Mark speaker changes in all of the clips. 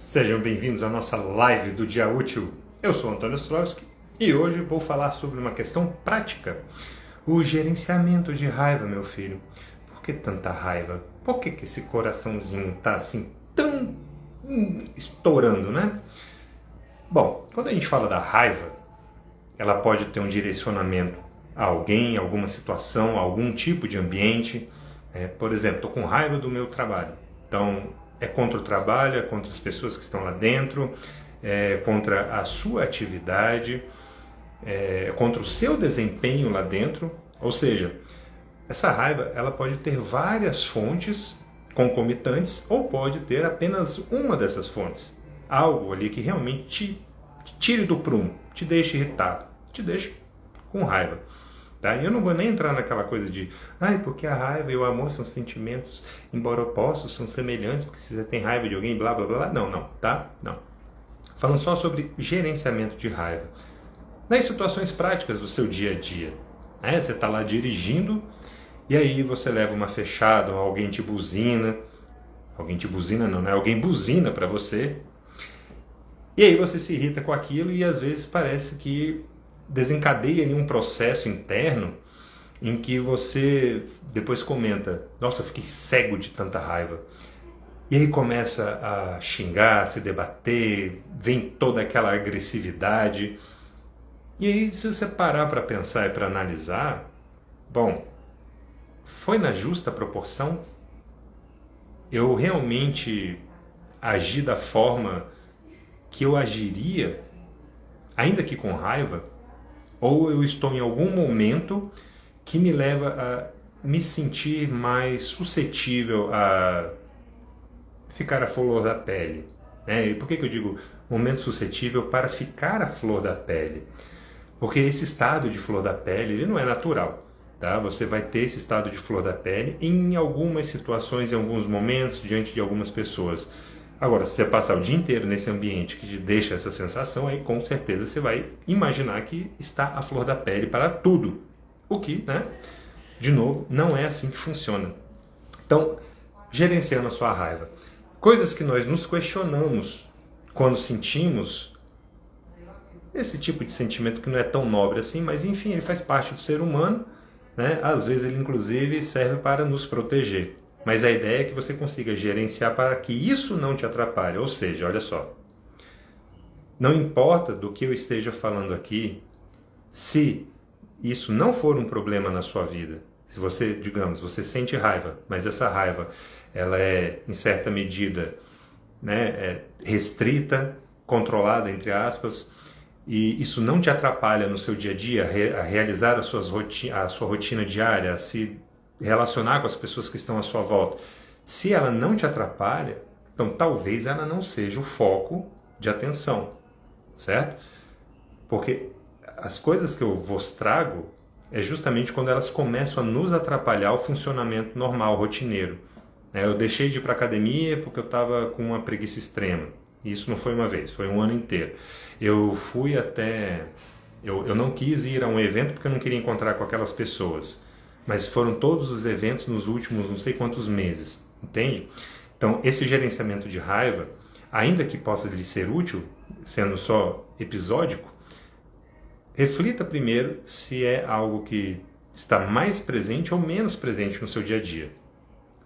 Speaker 1: Sejam bem-vindos à nossa live do Dia Útil. Eu sou Antônio Ostrovsky e hoje vou falar sobre uma questão prática. O gerenciamento de raiva, meu filho. Por que tanta raiva? Por que esse coraçãozinho tá assim tão estourando, né? Bom, quando a gente fala da raiva, ela pode ter um direcionamento a alguém, a alguma situação, a algum tipo de ambiente. Por exemplo, estou com raiva do meu trabalho. Então, é contra o trabalho, é contra as pessoas que estão lá dentro, é contra a sua atividade, é contra o seu desempenho lá dentro. Ou seja, essa raiva ela pode ter várias fontes concomitantes ou pode ter apenas uma dessas fontes. Algo ali que realmente te tire do prumo, te deixe irritado, te deixe com raiva. Tá? Eu não vou nem entrar naquela coisa de porque a raiva e o amor são sentimentos, embora opostos, são semelhantes, porque se você tem raiva de alguém, blá blá blá. Não, tá? Não. Falando só sobre gerenciamento de raiva. Nas situações práticas do seu dia a dia. Você está lá dirigindo e aí você leva uma fechada, ou alguém te buzina. Alguém te buzina não, né? Alguém buzina para você. E aí você se irrita com aquilo e às vezes parece que desencadeia em um processo interno em que você depois comenta: nossa, eu fiquei cego de tanta raiva. E aí começa a xingar, a se debater, vem toda aquela agressividade. E aí, se você parar para pensar e para analisar, bom, foi na justa proporção? Eu realmente agi da forma que eu agiria, ainda que com raiva? Ou eu estou em algum momento que me leva a me sentir mais suscetível a ficar à flor da pele? E por que eu digo momento suscetível para ficar à flor da pele? Porque esse estado de flor da pele ele não é natural. Tá? Você vai ter esse estado de flor da pele em algumas situações, em alguns momentos, diante de algumas pessoas. Agora, se você passar o dia inteiro nesse ambiente que te deixa essa sensação, aí com certeza você vai imaginar que está a flor da pele para tudo. O que, de novo, não é assim que funciona. Então, gerenciando a sua raiva. Coisas que nós nos questionamos quando sentimos esse tipo de sentimento que não é tão nobre assim, mas enfim, ele faz parte do ser humano. Às vezes ele inclusive serve para nos proteger. Mas a ideia é que você consiga gerenciar para que isso não te atrapalhe. Ou seja, olha só, não importa do que eu esteja falando aqui, se isso não for um problema na sua vida, se você, digamos, você sente raiva, mas essa raiva ela é, em certa medida, restrita, controlada, entre aspas, e isso não te atrapalha no seu dia a dia, a realizar a sua rotina diária, a se relacionar com as pessoas que estão à sua volta. Se ela não te atrapalha, então talvez ela não seja o foco de atenção, certo? Porque as coisas que eu vos trago é justamente quando elas começam a nos atrapalhar o funcionamento normal, rotineiro. Eu deixei de ir para a academia porque eu estava com uma preguiça extrema. Isso não foi uma vez, foi um ano inteiro. Eu fui até... Eu não quis ir a um evento porque eu não queria encontrar com aquelas pessoas. Mas foram todos os eventos nos últimos não sei quantos meses, entende? Então, esse gerenciamento de raiva, ainda que possa lhe ser útil, sendo só episódico, reflita primeiro se é algo que está mais presente ou menos presente no seu dia a dia,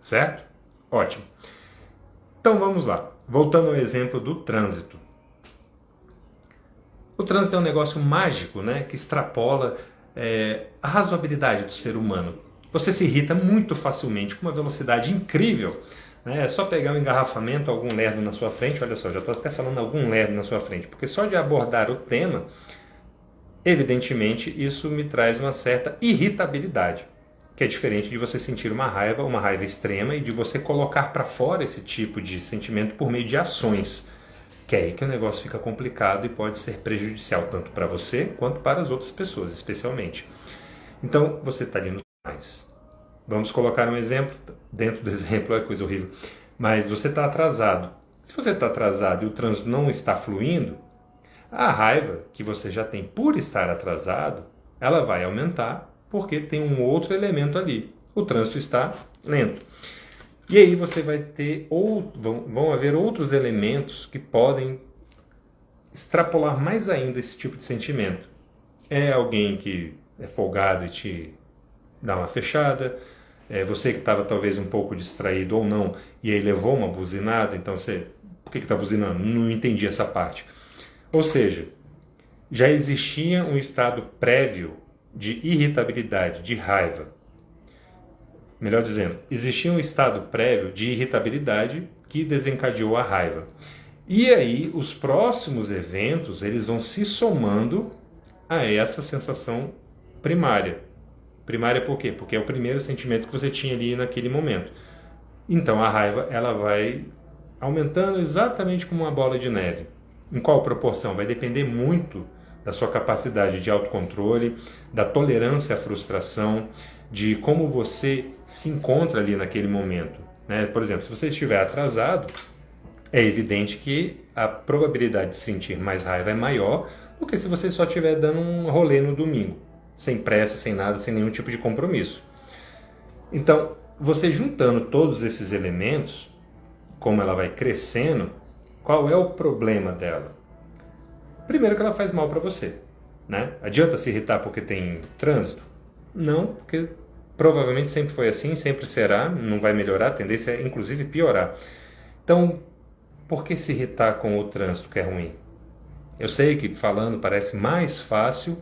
Speaker 1: certo? Ótimo. Então, vamos lá. Voltando ao exemplo do trânsito. O trânsito é um negócio mágico, que extrapola a razoabilidade do ser humano. Você se irrita muito facilmente, com uma velocidade incrível. É só pegar um engarrafamento, algum lerdo na sua frente. Olha só, já estou até falando algum lerdo na sua frente, porque só de abordar o tema, evidentemente, isso me traz uma certa irritabilidade, que é diferente de você sentir uma raiva extrema, e de você colocar para fora esse tipo de sentimento por meio de ações. Que é aí que o negócio fica complicado e pode ser prejudicial tanto para você quanto para as outras pessoas, especialmente. Então, você está ali no mais. Vamos colocar um exemplo. Dentro do exemplo é coisa horrível. Mas você está atrasado. Se você está atrasado e o trânsito não está fluindo, a raiva que você já tem por estar atrasado, ela vai aumentar porque tem um outro elemento ali. O trânsito está lento. E aí você vai ter, vão haver outros elementos que podem extrapolar mais ainda esse tipo de sentimento. É alguém que é folgado e te dá uma fechada, é você que estava talvez um pouco distraído ou não, e aí levou uma buzinada, então você, por que está buzinando? Não entendi essa parte. Ou seja, já existia um estado prévio de irritabilidade, de raiva. Melhor dizendo, existia um estado prévio de irritabilidade que desencadeou a raiva. E aí, os próximos eventos, eles vão se somando a essa sensação primária. Primária por quê? Porque é o primeiro sentimento que você tinha ali naquele momento. Então, a raiva, ela vai aumentando exatamente como uma bola de neve. Em qual proporção? Vai depender muito da sua capacidade de autocontrole, da tolerância à frustração, de como você se encontra ali naquele momento. Né? Por exemplo, se você estiver atrasado, é evidente que a probabilidade de sentir mais raiva é maior do que se você só estiver dando um rolê no domingo, sem pressa, sem nada, sem nenhum tipo de compromisso. Então, você juntando todos esses elementos, como ela vai crescendo, qual é o problema dela? Primeiro que ela faz mal para você. Né? Adianta se irritar porque tem trânsito? Não, porque provavelmente sempre foi assim, sempre será, não vai melhorar, a tendência é inclusive piorar. Então, por que se irritar com o trânsito que é ruim? Eu sei que falando parece mais fácil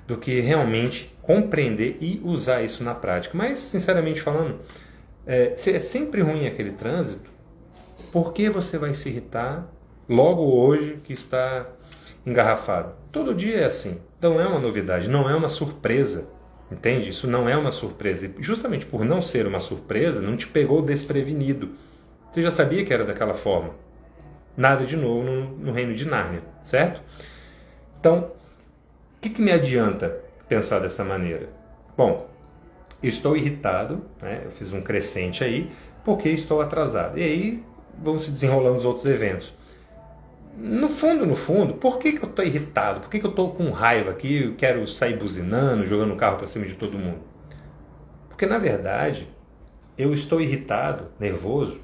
Speaker 1: do que realmente compreender e usar isso na prática, mas sinceramente falando, se é sempre ruim aquele trânsito, por que você vai se irritar logo hoje que está engarrafado? Todo dia é assim, não é uma novidade, não é uma surpresa. Entende? Isso não é uma surpresa. E justamente por não ser uma surpresa, não te pegou desprevenido. Você já sabia que era daquela forma. Nada de novo no reino de Nárnia, certo? Então, o que me adianta pensar dessa maneira? Bom, eu estou irritado, né? Eu fiz um crescente aí, porque estou atrasado. E aí vão se desenrolando os outros eventos. No fundo, por que eu estou irritado? Por que eu estou com raiva aqui? Eu quero sair buzinando, jogando o carro para cima de todo mundo? Porque, na verdade, eu estou irritado, nervoso,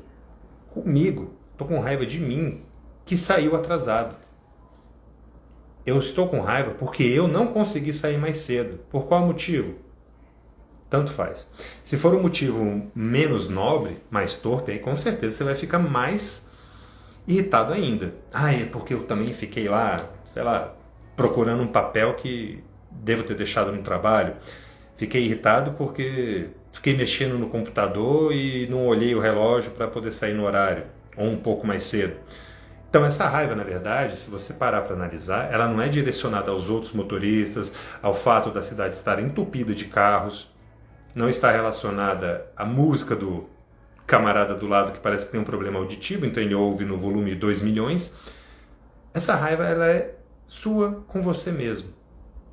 Speaker 1: comigo. Estou com raiva de mim, que saiu atrasado. Eu estou com raiva porque eu não consegui sair mais cedo. Por qual motivo? Tanto faz. Se for um motivo menos nobre, mais torpe, aí com certeza você vai ficar mais irritado ainda. É porque eu também fiquei lá, sei lá, procurando um papel que devo ter deixado no trabalho. Fiquei irritado porque fiquei mexendo no computador e não olhei o relógio para poder sair no horário, ou um pouco mais cedo. Então essa raiva, na verdade, se você parar para analisar, ela não é direcionada aos outros motoristas, ao fato da cidade estar entupida de carros, não está relacionada à música do camarada do lado que parece que tem um problema auditivo, então ele ouve no volume 2 milhões. Essa raiva, ela é sua com você mesmo.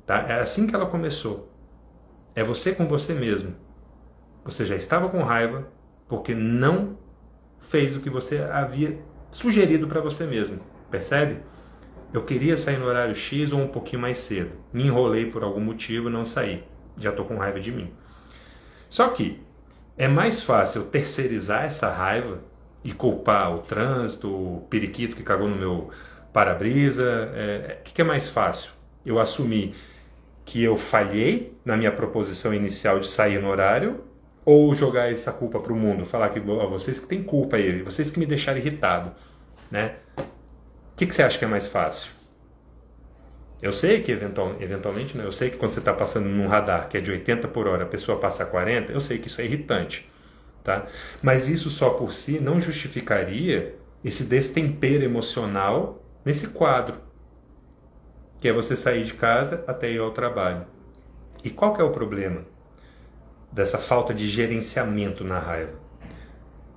Speaker 1: Tá? É assim que ela começou. É você com você mesmo. Você já estava com raiva porque não fez o que você havia sugerido para você mesmo. Percebe? Eu queria sair no horário X ou um pouquinho mais cedo. Me enrolei por algum motivo e não saí. Já estou com raiva de mim. Só que é mais fácil terceirizar essa raiva e culpar o trânsito, o periquito que cagou no meu para-brisa. O que é mais fácil? Eu assumir que eu falhei na minha proposição inicial de sair no horário ou jogar essa culpa para o mundo, falar que vocês que têm culpa aí, vocês que me deixaram irritado, né? O que você acha que é mais fácil? Eu sei que eventualmente, né, eu sei que quando você está passando num radar que é de 80 por hora, a pessoa passa a 40, eu sei que isso é irritante, tá? Mas isso só por si não justificaria esse destempero emocional nesse quadro, que é você sair de casa até ir ao trabalho. E qual que é o problema dessa falta de gerenciamento na raiva?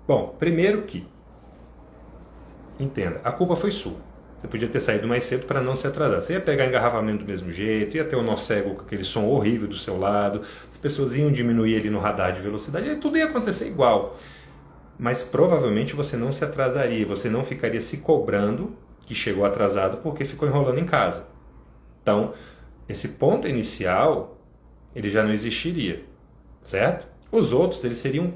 Speaker 1: Bom, primeiro que, entenda, a culpa foi sua. Você podia ter saído mais cedo para não se atrasar. Você ia pegar engarrafamento do mesmo jeito, ia ter o nó cego com aquele som horrível do seu lado, as pessoas iam diminuir ali no radar de velocidade, e tudo ia acontecer igual. Mas provavelmente você não se atrasaria, você não ficaria se cobrando que chegou atrasado porque ficou enrolando em casa. Então, esse ponto inicial, ele já não existiria, certo? Os outros, eles seriam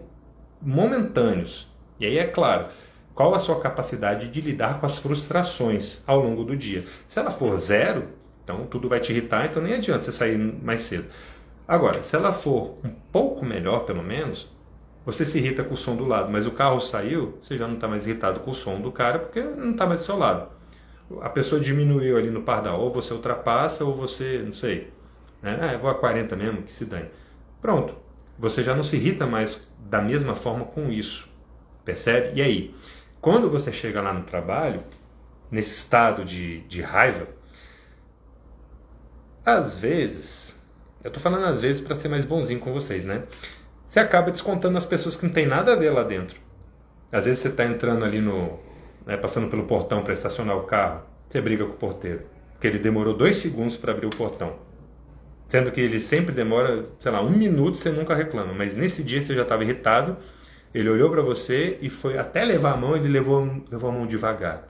Speaker 1: momentâneos, E aí é claro, qual a sua capacidade de lidar com as frustrações ao longo do dia? Se ela for zero, então tudo vai te irritar, então nem adianta você sair mais cedo. Agora, se ela for um pouco melhor, pelo menos, você se irrita com o som do lado, mas o carro saiu, você já não está mais irritado com o som do cara, porque não está mais do seu lado. A pessoa diminuiu ali no pardal, ou você ultrapassa, ou você, não sei, né? Eu vou a 40 mesmo, que se dane. Pronto, você já não se irrita mais da mesma forma com isso, percebe? E aí, quando você chega lá no trabalho, nesse estado de raiva, às vezes, eu tô falando às vezes para ser mais bonzinho com vocês, né? Você acaba descontando nas pessoas que não tem nada a ver lá dentro. Às vezes você está entrando ali passando pelo portão para estacionar o carro, você briga com o porteiro, porque ele demorou 2 segundos para abrir o portão. Sendo que ele sempre demora, sei lá, 1 minuto, você nunca reclama. Mas nesse dia você já estava irritado, ele olhou para você e foi até levar a mão, ele levou a mão devagar.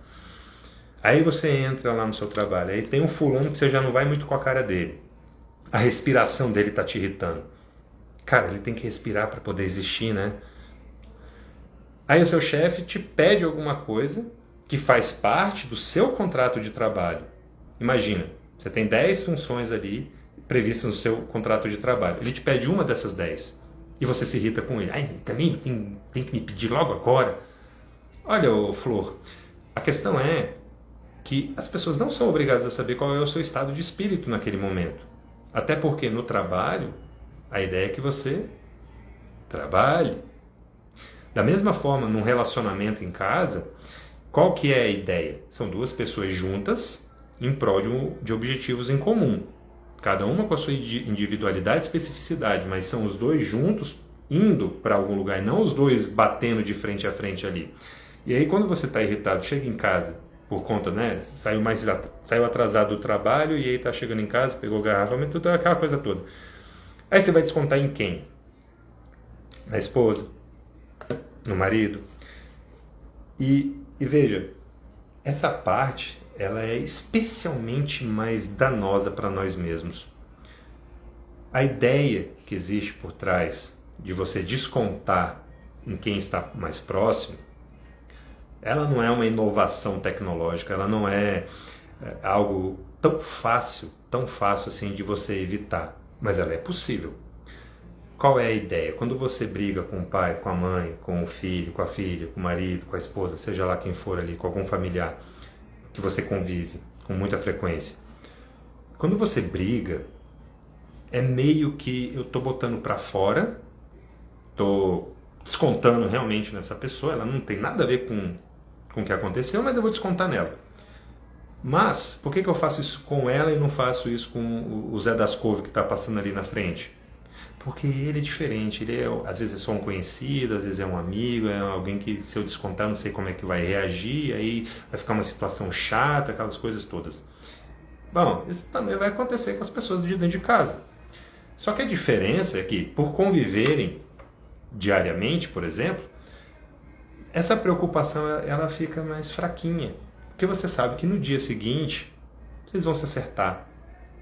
Speaker 1: Aí você entra lá no seu trabalho, aí tem um fulano que você já não vai muito com a cara dele. A respiração dele está te irritando. Cara, ele tem que respirar para poder existir, né? Aí o seu chefe te pede alguma coisa que faz parte do seu contrato de trabalho. Imagina, você tem 10 funções ali previstas no seu contrato de trabalho. Ele te pede uma dessas 10 e você se irrita com ele. Ai, também tem que me pedir logo agora. Olha, ô Flor, a questão é que as pessoas não são obrigadas a saber qual é o seu estado de espírito naquele momento. Até porque no trabalho, a ideia é que você trabalhe. Da mesma forma, num relacionamento em casa, qual que é a ideia? São 2 pessoas juntas em prol de objetivos em comum. Cada uma com a sua individualidade e especificidade, mas são os 2 juntos indo para algum lugar, e não os 2 batendo de frente a frente ali. E aí quando você está irritado, chega em casa, por conta, né, saiu atrasado do trabalho, e aí está chegando em casa, pegou garrafa, tudo aquela coisa toda. Aí você vai descontar em quem? Na esposa? No marido? E veja, essa parte, ela é especialmente mais danosa para nós mesmos. A ideia que existe por trás de você descontar em quem está mais próximo, ela não é uma inovação tecnológica, ela não é algo tão fácil assim de você evitar, mas ela é possível. Qual é a ideia? Quando você briga com o pai, com a mãe, com o filho, com a filha, com o marido, com a esposa, seja lá quem for ali, com algum familiar que você convive com muita frequência. Quando você briga, é meio que eu tô botando para fora, tô descontando realmente nessa pessoa, ela não tem nada a ver com o que aconteceu, mas eu vou descontar nela. Mas, por que eu faço isso com ela e não faço isso com o Zé das Couve que está passando ali na frente? Porque ele é diferente, às vezes é só um conhecido, às vezes é um amigo, é alguém que se eu descontar não sei como é que vai reagir, aí vai ficar uma situação chata, aquelas coisas todas. Bom, isso também vai acontecer com as pessoas de dentro de casa. Só que a diferença é que, por conviverem diariamente, por exemplo, essa preocupação ela fica mais fraquinha. Porque você sabe que no dia seguinte vocês vão se acertar.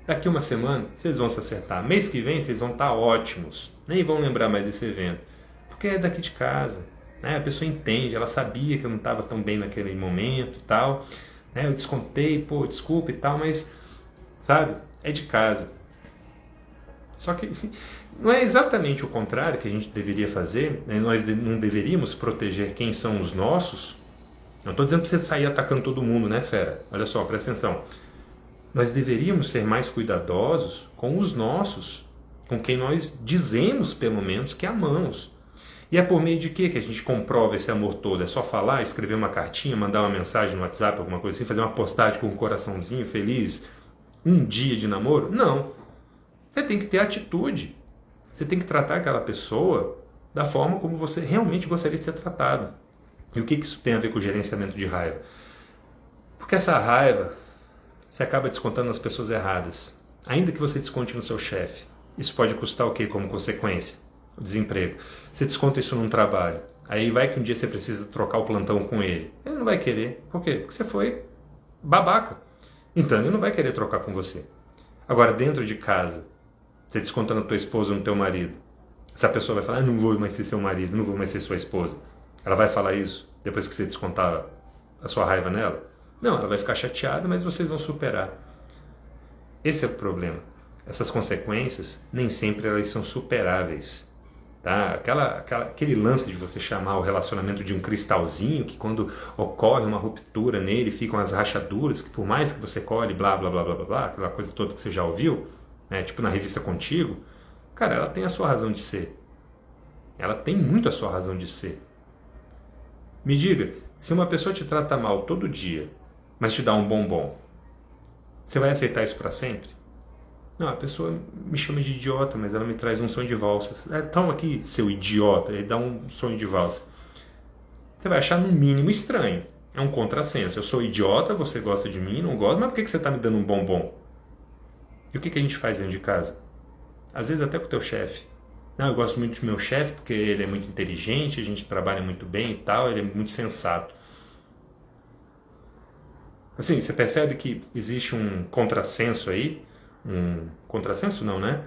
Speaker 1: Daqui uma semana, vocês vão se acertar. Mês que vem, vocês vão estar ótimos. Nem vão lembrar mais desse evento. Porque é daqui de casa. Né? A pessoa entende, ela sabia que eu não estava tão bem naquele momento e tal. Né? Eu descontei, desculpa e tal, mas, sabe, é de casa. Só que não é exatamente o contrário que a gente deveria fazer. Né? Nós não deveríamos proteger quem são os nossos. Não estou dizendo para você sair atacando todo mundo, né, fera? Olha só, presta atenção. Nós deveríamos ser mais cuidadosos com os nossos, com quem nós dizemos, pelo menos, que amamos. E é por meio de quê que a gente comprova esse amor todo? É só falar, escrever uma cartinha, mandar uma mensagem no WhatsApp, alguma coisa assim, fazer uma postagem com um coraçãozinho feliz, um dia de namoro? Não. Você tem que ter atitude. Você tem que tratar aquela pessoa da forma como você realmente gostaria de ser tratado. E o que isso tem a ver com o gerenciamento de raiva? Porque essa raiva, você acaba descontando nas pessoas erradas. Ainda que você desconte no seu chefe. Isso pode custar o quê como consequência? O desemprego. Você desconta isso num trabalho. Aí vai que um dia você precisa trocar o plantão com ele. Ele não vai querer. Por quê? Porque você foi babaca. Então ele não vai querer trocar com você. Agora, dentro de casa, você desconta na tua esposa ou no teu marido. Essa pessoa vai falar, não vou mais ser seu marido, não vou mais ser sua esposa. Ela vai falar isso depois que você descontar a sua raiva nela? Não, ela vai ficar chateada, mas vocês vão superar. Esse é o problema. Essas consequências, nem sempre elas são superáveis. Tá? Aquele lance de você chamar o relacionamento de um cristalzinho, que quando ocorre uma ruptura nele, ficam as rachaduras, que por mais que você colhe, blá, blá, blá, blá, blá, blá, aquela coisa toda que você já ouviu, né? Tipo na revista Contigo, cara, ela tem a sua razão de ser. Ela tem muito a sua razão de ser. Me diga, se uma pessoa te trata mal todo dia, mas te dá um bombom, você vai aceitar isso para sempre? Não, a pessoa me chama de idiota, mas ela me traz um sonho de valsa. Toma aqui, seu idiota, e dá um sonho de valsa. Você vai achar no mínimo estranho. É um contrassenso. Eu sou idiota, você gosta de mim, não gosta, mas por que você está me dando um bombom? E o que a gente faz dentro de casa? Às vezes até com o teu chefe. Não, eu gosto muito do meu chefe porque ele é muito inteligente, a gente trabalha muito bem e tal, ele é muito sensato. Assim, você percebe que existe um contrassenso aí? Um contrassenso não, né?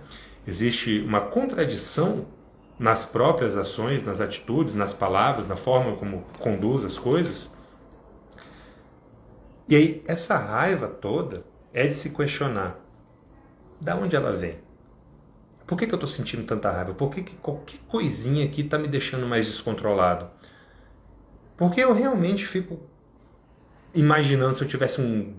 Speaker 1: Existe uma contradição nas próprias ações, nas atitudes, nas palavras, na forma como conduz as coisas. E aí, essa raiva toda é de se questionar. Da onde ela vem? Por que eu estou sentindo tanta raiva? Por que qualquer coisinha aqui está me deixando mais descontrolado? Porque eu realmente fico imaginando se eu tivesse um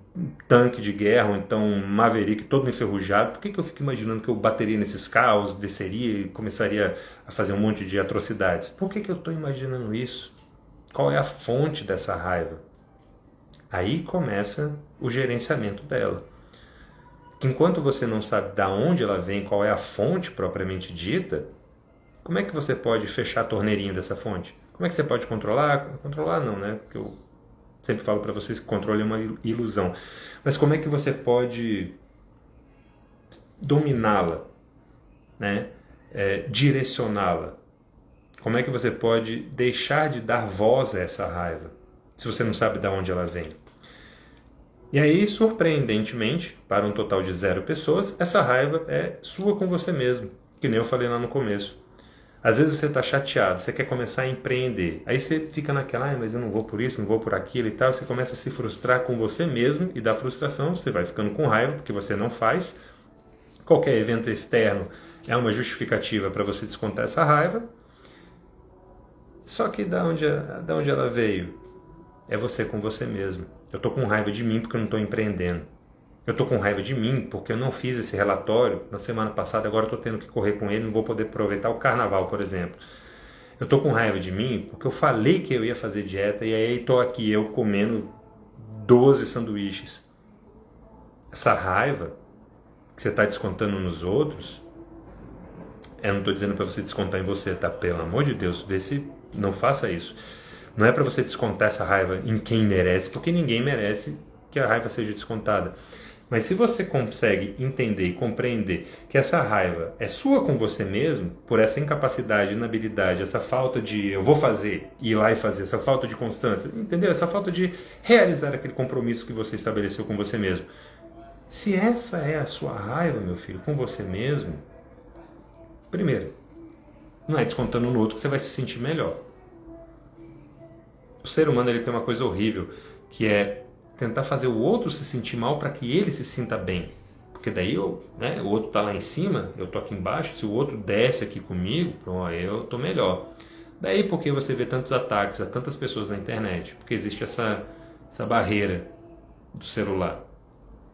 Speaker 1: tanque de guerra, ou então um Maverick todo enferrujado, por que eu fico imaginando que eu bateria nesses carros, desceria e começaria a fazer um monte de atrocidades? Por que eu estou imaginando isso? Qual é a fonte dessa raiva? Aí começa o gerenciamento dela. Enquanto você não sabe de onde ela vem, qual é a fonte propriamente dita, como é que você pode fechar a torneirinha dessa fonte? Como é que você pode controlar? Controlar não, né? Porque eu sempre falo para vocês que controle é uma ilusão. Mas como é que você pode dominá-la, né? Direcioná-la? Como é que você pode deixar de dar voz a essa raiva, se você não sabe de onde ela vem? E aí, surpreendentemente, para um total de 0 pessoas, essa raiva é sua com você mesmo, que nem eu falei lá no começo. Às vezes você está chateado, você quer começar a empreender. Aí você fica naquela, mas eu não vou por isso, não vou por aquilo e tal. Você começa a se frustrar com você mesmo e da frustração você vai ficando com raiva porque você não faz. Qualquer evento externo é uma justificativa para você descontar essa raiva. Só que da onde ela veio? É você com você mesmo. Eu estou com raiva de mim porque eu não estou empreendendo. Eu estou com raiva de mim porque eu não fiz esse relatório na semana passada, agora eu estou tendo que correr com ele, não vou poder aproveitar o carnaval, por exemplo. Eu estou com raiva de mim porque eu falei que eu ia fazer dieta e aí estou aqui eu comendo 12 sanduíches. Essa raiva que você está descontando nos outros, eu não estou dizendo para você descontar em você, tá? Pelo amor de Deus, vê se não faça isso. Não é para você descontar essa raiva em quem merece, porque ninguém merece que a raiva seja descontada. Mas se você consegue entender e compreender que essa raiva é sua com você mesmo, por essa incapacidade, inabilidade, essa falta de eu vou fazer, ir lá e fazer, essa falta de constância, entendeu? Essa falta de realizar aquele compromisso que você estabeleceu com você mesmo. Se essa é a sua raiva, meu filho, com você mesmo, primeiro, não é descontando no outro que você vai se sentir melhor. O ser humano ele tem uma coisa horrível, que é tentar fazer o outro se sentir mal para que ele se sinta bem. Porque daí o outro está lá em cima, eu estou aqui embaixo, se o outro desce aqui comigo, eu estou melhor. Daí porque você vê tantos ataques a tantas pessoas na internet, porque existe essa barreira do celular,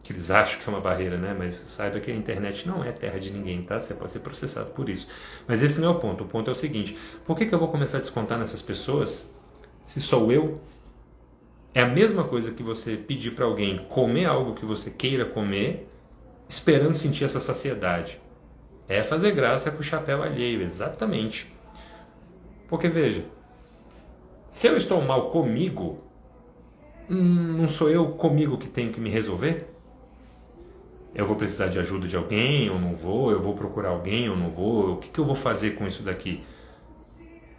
Speaker 1: que eles acham que é uma barreira, né? Mas saiba que a internet não é terra de ninguém, tá? Você pode ser processado por isso. Mas esse não é o ponto. O ponto é o seguinte: por que eu vou começar a descontar nessas pessoas se sou eu? É a mesma coisa que você pedir para alguém comer algo que você queira comer, esperando sentir essa saciedade. É fazer graça com o chapéu alheio, exatamente. Porque veja, se eu estou mal comigo, não sou eu comigo que tenho que me resolver? Eu vou precisar de ajuda de alguém ou não vou? Eu vou procurar alguém ou não vou? O que eu vou fazer com isso daqui?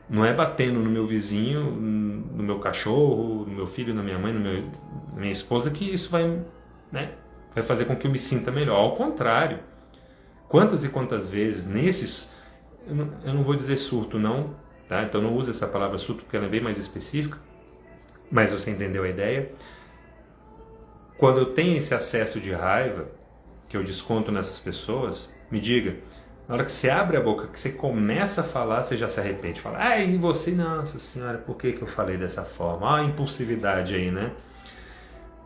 Speaker 1: Não é batendo no meu vizinho, no meu cachorro, no meu filho, na minha mãe, na minha esposa, que isso vai fazer com que eu me sinta melhor. Ao contrário, quantas e quantas vezes nesses, eu não vou dizer surto não, tá? Então não use essa palavra surto porque ela é bem mais específica, mas você entendeu a ideia. Quando eu tenho esse acesso de raiva, que eu desconto nessas pessoas, me diga, na hora que você abre a boca, que você começa a falar, você já se arrepende. Fala, e você, nossa senhora, por que eu falei dessa forma? A impulsividade aí, né?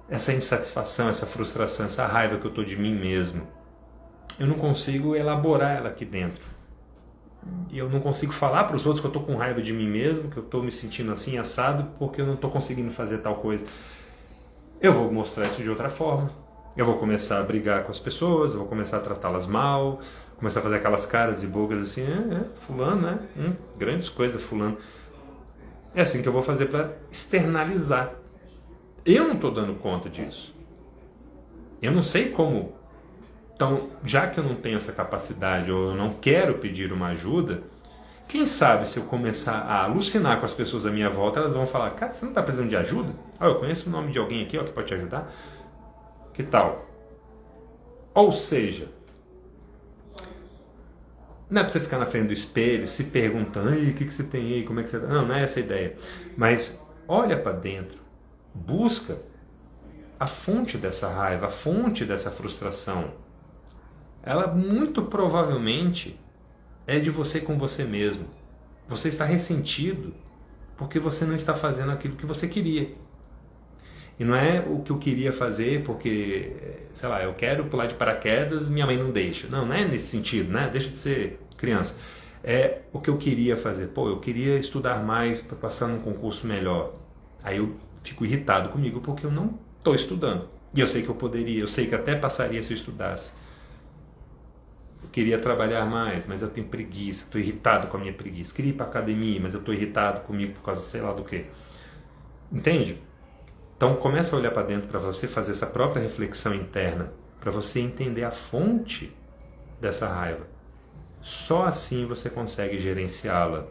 Speaker 1: Essa insatisfação, essa frustração, essa raiva que eu tô de mim mesmo. Eu não consigo elaborar ela aqui dentro. E eu não consigo falar para os outros que eu tô com raiva de mim mesmo, que eu tô me sentindo assim, assado, porque eu não tô conseguindo fazer tal coisa. Eu vou mostrar isso de outra forma. Eu vou começar a brigar com as pessoas, eu vou começar a tratá-las mal, começar a fazer aquelas caras e bocas assim, fulano, né? Grandes coisas, fulano. É assim que eu vou fazer para externalizar. Eu não estou dando conta disso. Eu não sei como. Então, já que eu não tenho essa capacidade, ou eu não quero pedir uma ajuda, quem sabe se eu começar a alucinar com as pessoas à minha volta, elas vão falar, cara, você não está precisando de ajuda? Eu conheço o nome de alguém aqui que pode te ajudar. Que tal? Ou seja, não é para você ficar na frente do espelho, se perguntando, o que você tem aí, como é que você tá? Não é essa a ideia. Mas olha para dentro, busca a fonte dessa raiva, a fonte dessa frustração. Ela muito provavelmente é de você com você mesmo. Você está ressentido porque você não está fazendo aquilo que você queria. E não é o que eu queria fazer porque, sei lá, eu quero pular de paraquedas, minha mãe não deixa. Não é nesse sentido, né? Deixa de ser criança. É o que eu queria fazer. Eu queria estudar mais para passar num concurso melhor. Aí eu fico irritado comigo porque eu não estou estudando. E eu sei que eu poderia, eu sei que até passaria se eu estudasse. Eu queria trabalhar mais, mas eu tenho preguiça, estou irritado com a minha preguiça. Queria ir para academia, mas eu estou irritado comigo por causa sei lá do quê. Entende? Então começa a olhar para dentro para você fazer essa própria reflexão interna, para você entender a fonte dessa raiva. Só assim você consegue gerenciá-la.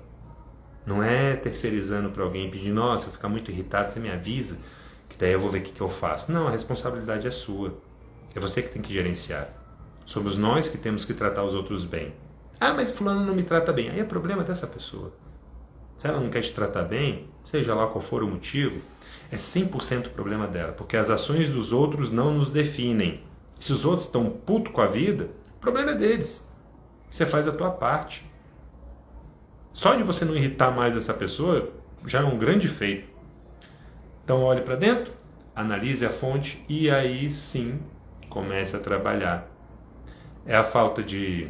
Speaker 1: Não é terceirizando para alguém e pedindo, nossa, eu ficar muito irritado, você me avisa, que daí eu vou ver o que eu faço. Não, a responsabilidade é sua. É você que tem que gerenciar. Somos nós que temos que tratar os outros bem. Mas fulano não me trata bem. Aí é problema dessa pessoa. Se ela não quer te tratar bem, seja lá qual for o motivo, é 100% problema dela, porque as ações dos outros não nos definem. Se os outros estão putos com a vida, o problema é deles. Você faz a tua parte. Só de você não irritar mais essa pessoa, já é um grande feito. Então olhe para dentro, analise a fonte e aí sim comece a trabalhar. É a falta de...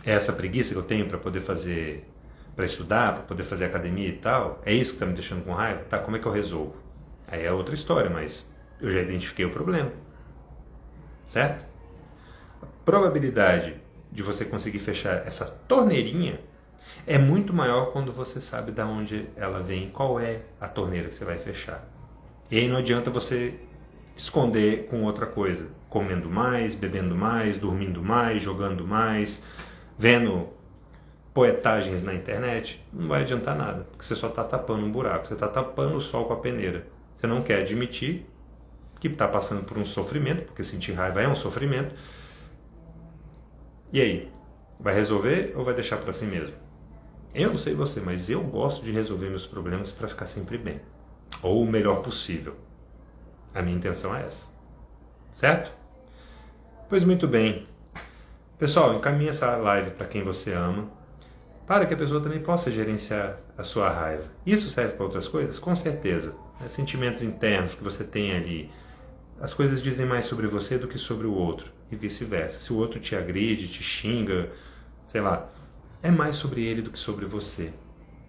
Speaker 1: É essa preguiça que eu tenho para poder fazer... Para estudar, para poder fazer academia e tal? É isso que está me deixando com raiva? Tá, como é que eu resolvo? Aí é outra história, mas eu já identifiquei o problema. Certo? A probabilidade de você conseguir fechar essa torneirinha é muito maior quando você sabe de onde ela vem, qual é a torneira que você vai fechar. E aí não adianta você esconder com outra coisa, comendo mais, bebendo mais, dormindo mais, jogando mais, vendo poetagens na internet, não vai adiantar nada, porque você só está tapando um buraco, você está tapando o sol com a peneira. Você não quer admitir que está passando por um sofrimento, porque sentir raiva é um sofrimento. E aí? Vai resolver ou vai deixar para si mesmo? Eu não sei você, mas eu gosto de resolver meus problemas para ficar sempre bem. Ou o melhor possível. A minha intenção é essa. Certo? Pois muito bem. Pessoal, encaminhe essa live para quem você ama, para que a pessoa também possa gerenciar a sua raiva. Isso serve para outras coisas? Com certeza. Sentimentos internos que você tem ali. As coisas dizem mais sobre você do que sobre o outro. E vice-versa. Se o outro te agride, te xinga, sei lá, é mais sobre ele do que sobre você.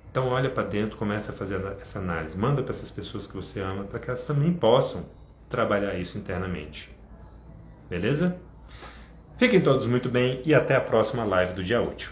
Speaker 1: Então olha para dentro, começa a fazer essa análise. Manda para essas pessoas que você ama, para que elas também possam trabalhar isso internamente. Beleza? Fiquem todos muito bem e até a próxima live do Dia Útil.